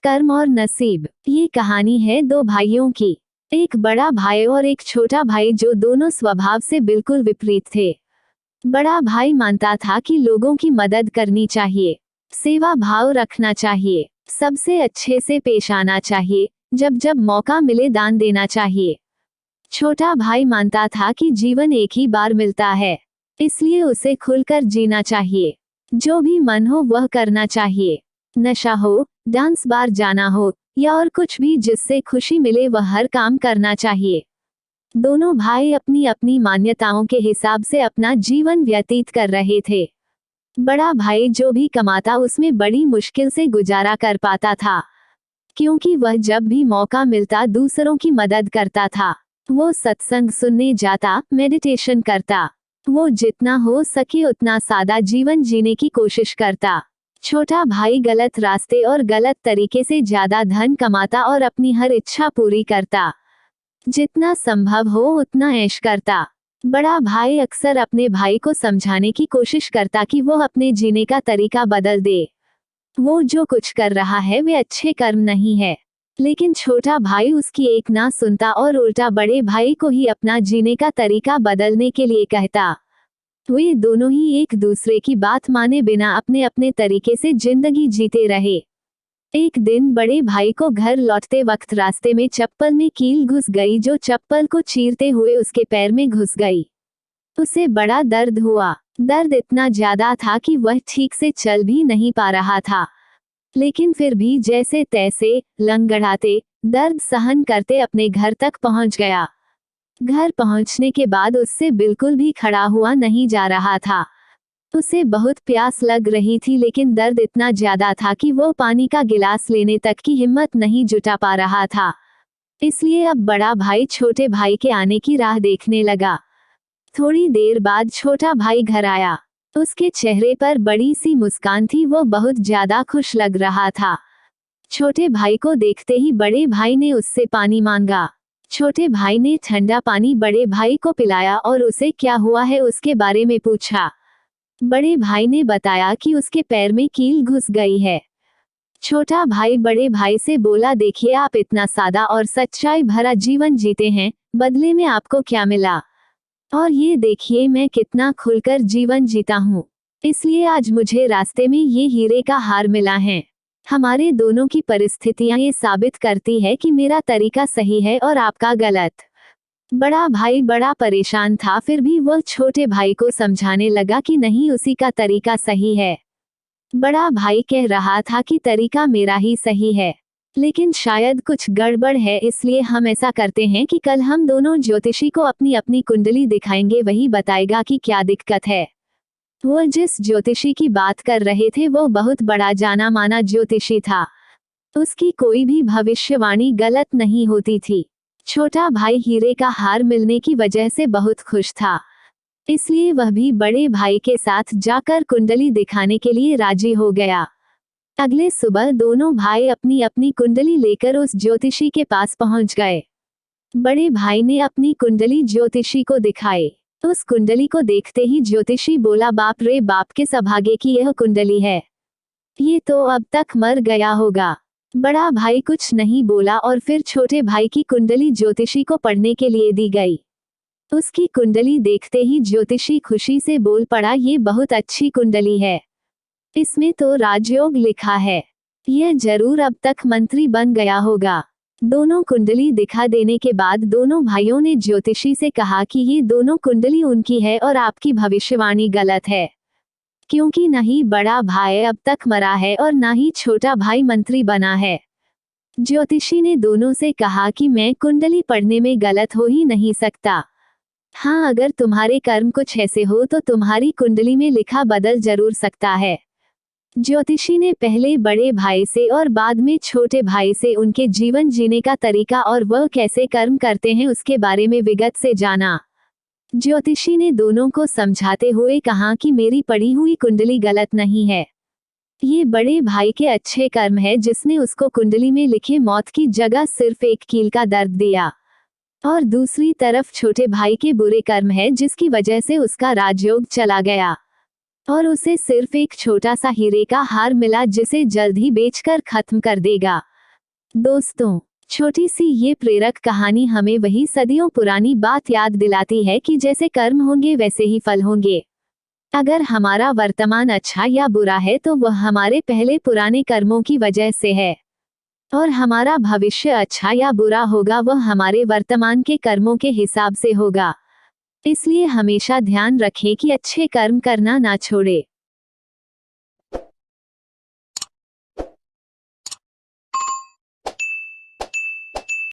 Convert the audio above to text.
कर्म और नसीब। ये कहानी है दो भाइयों की। एक बड़ा भाई और एक छोटा भाई जो दोनों स्वभाव से बिल्कुल विपरीत थे। बड़ा भाई मानता था कि लोगों की मदद करनी चाहिए, सेवा भाव रखना चाहिए, सबसे अच्छे से पेश आना चाहिए, जब जब मौका मिले दान देना चाहिए। छोटा भाई मानता था कि जीवन एक ही बार मिलता है, इसलिए उसे खुलकर जीना चाहिए। जो भी मन हो वह करना चाहिए। नशा हो, डांस बार जाना हो या और कुछ भी जिससे खुशी मिले वह हर काम करना चाहिए। दोनों भाई अपनी अपनी मान्यताओं के हिसाब से अपना जीवन व्यतीत कर रहे थे। बड़ा भाई जो भी कमाता उसमें बड़ी मुश्किल से गुजारा कर पाता था, क्योंकि वह जब भी मौका मिलता दूसरों की मदद करता था। वो सत्संग सुनने जाता, मेडिटेशन करता। वो जितना हो सके उतना सादा जीवन जीने की कोशिश करता। छोटा भाई गलत रास्ते और गलत तरीके से ज्यादा धन कमाता और अपनी हर इच्छा पूरी करता। जितना संभव हो उतना ऐश करता। बड़ा भाई अक्सर अपने भाई को समझाने की कोशिश करता कि वो अपने जीने का तरीका बदल दे। वो जो कुछ कर रहा है वे अच्छे कर्म नहीं है। लेकिन छोटा भाई उसकी एक ना सुनता और उल्टा बड़े भाई को ही अपना जीने का तरीका बदलने के लिए कहता। वे दोनों ही एक दूसरे की बात माने बिना अपने अपने तरीके से जिंदगी जीते रहे। एक दिन बड़े भाई को घर लौटते वक्त रास्ते में चप्पल में कील घुस गई, जो चप्पल को चीरते हुए उसके पैर में घुस गई। उसे बड़ा दर्द हुआ। दर्द इतना ज्यादा था कि वह ठीक से चल भी नहीं पा रहा था, लेकिन फिर भी जैसे तैसे लंगड़ाते दर्द सहन करते अपने घर तक पहुंच गया। घर पहुंचने के बाद उससे बिल्कुल भी खड़ा हुआ नहीं जा रहा था। उसे बहुत प्यास लग रही थी, लेकिन दर्द इतना ज्यादा था कि वो पानी का गिलास लेने तक की हिम्मत नहीं जुटा पा रहा था। इसलिए अब बड़ा भाई छोटे भाई के आने की राह देखने लगा। थोड़ी देर बाद छोटा भाई घर आया। उसके चेहरे पर बड़ी सी मुस्कान थी, वो बहुत ज्यादा खुश लग रहा था। छोटे भाई को देखते ही बड़े भाई ने उससे पानी मांगा। छोटे भाई ने ठंडा पानी बड़े भाई को पिलाया और उसे क्या हुआ है उसके बारे में पूछा। बड़े भाई ने बताया कि उसके पैर में कील घुस गई है। छोटा भाई बड़े भाई से बोला, देखिए आप इतना सादा और सच्चाई भरा जीवन जीते हैं, बदले में आपको क्या मिला? और ये देखिए मैं कितना खुलकर जीवन जीता हूँ, इसलिए आज मुझे रास्ते में ये हीरे का हार मिला है। हमारे दोनों की परिस्थितियां ये साबित करती है कि मेरा तरीका सही है और आपका गलत। बड़ा भाई बड़ा परेशान था, फिर भी वह छोटे भाई को समझाने लगा कि नहीं, उसी का तरीका सही है। बड़ा भाई कह रहा था कि तरीका मेरा ही सही है, लेकिन शायद कुछ गड़बड़ है, इसलिए हम ऐसा करते हैं कि कल हम दोनों ज्योतिषी को अपनी अपनी कुंडली दिखाएंगे, वही बताएगा कि क्या दिक्कत है। वो जिस ज्योतिषी की बात कर रहे थे वो बहुत बड़ा जाना माना ज्योतिषी था। उसकी कोई भी भविष्यवाणी गलत नहीं होती थी। छोटा भाई हीरे का हार मिलने की वजह से बहुत खुश था, इसलिए वह भी बड़े भाई के साथ जाकर कुंडली दिखाने के लिए राजी हो गया। अगले सुबह दोनों भाई अपनी अपनी कुंडली लेकर उस ज्योतिषी के पास पहुंच गए। बड़े भाई ने अपनी कुंडली ज्योतिषी को दिखाई। उस कुंडली को देखते ही ज्योतिषी बोला, बाप रे बाप, किस अभागे की यह कुंडली है, ये तो अब तक मर गया होगा। बड़ा भाई कुछ नहीं बोला और फिर छोटे भाई की कुंडली ज्योतिषी को पढ़ने के लिए दी गई। उसकी कुंडली देखते ही ज्योतिषी खुशी से बोल पड़ा, ये बहुत अच्छी कुंडली है, इसमें तो राजयोग लिखा है, यह जरूर अब तक मंत्री बन गया होगा। दोनों कुंडली दिखा देने के बाद दोनों भाइयों ने ज्योतिषी से कहा कि ये दोनों कुंडली उनकी है और आपकी भविष्यवाणी गलत है, क्योंकि न ही बड़ा भाई अब तक मरा है और न ही छोटा भाई मंत्री बना है। ज्योतिषी ने दोनों से कहा कि मैं कुंडली पढ़ने में गलत हो ही नहीं सकता। हाँ, अगर तुम्हारे कर्म कुछ ऐसे हो तो तुम्हारी कुंडली में लिखा बदल जरूर सकता है। ज्योतिषी ने पहले बड़े भाई से और बाद में छोटे भाई से उनके जीवन जीने का तरीका और वह कैसे कर्म करते हैं उसके बारे में विगत से जाना। ज्योतिषी ने दोनों को समझाते हुए कहा कि मेरी पढ़ी हुई कुंडली गलत नहीं है, ये बड़े भाई के अच्छे कर्म है जिसने उसको कुंडली में लिखे मौत की जगह सिर्फ एक कील का दर्द दिया, और दूसरी तरफ छोटे भाई के बुरे कर्म है जिसकी वजह से उसका राजयोग चला गया और उसे सिर्फ एक छोटा सा हीरे का हार मिला जिसे जल्द ही बेचकर खत्म कर देगा। दोस्तों, छोटी सी ये प्रेरक कहानी हमें वही सदियों पुरानी बात याद दिलाती है कि जैसे कर्म होंगे वैसे ही फल होंगे। अगर हमारा वर्तमान अच्छा या बुरा है तो वह हमारे पहले पुराने कर्मों की वजह से है, और हमारा भविष्य अच्छा या बुरा होगा वह हमारे वर्तमान के कर्मों के हिसाब से होगा। इसलिए हमेशा ध्यान रखें कि अच्छे कर्म करना ना छोड़े।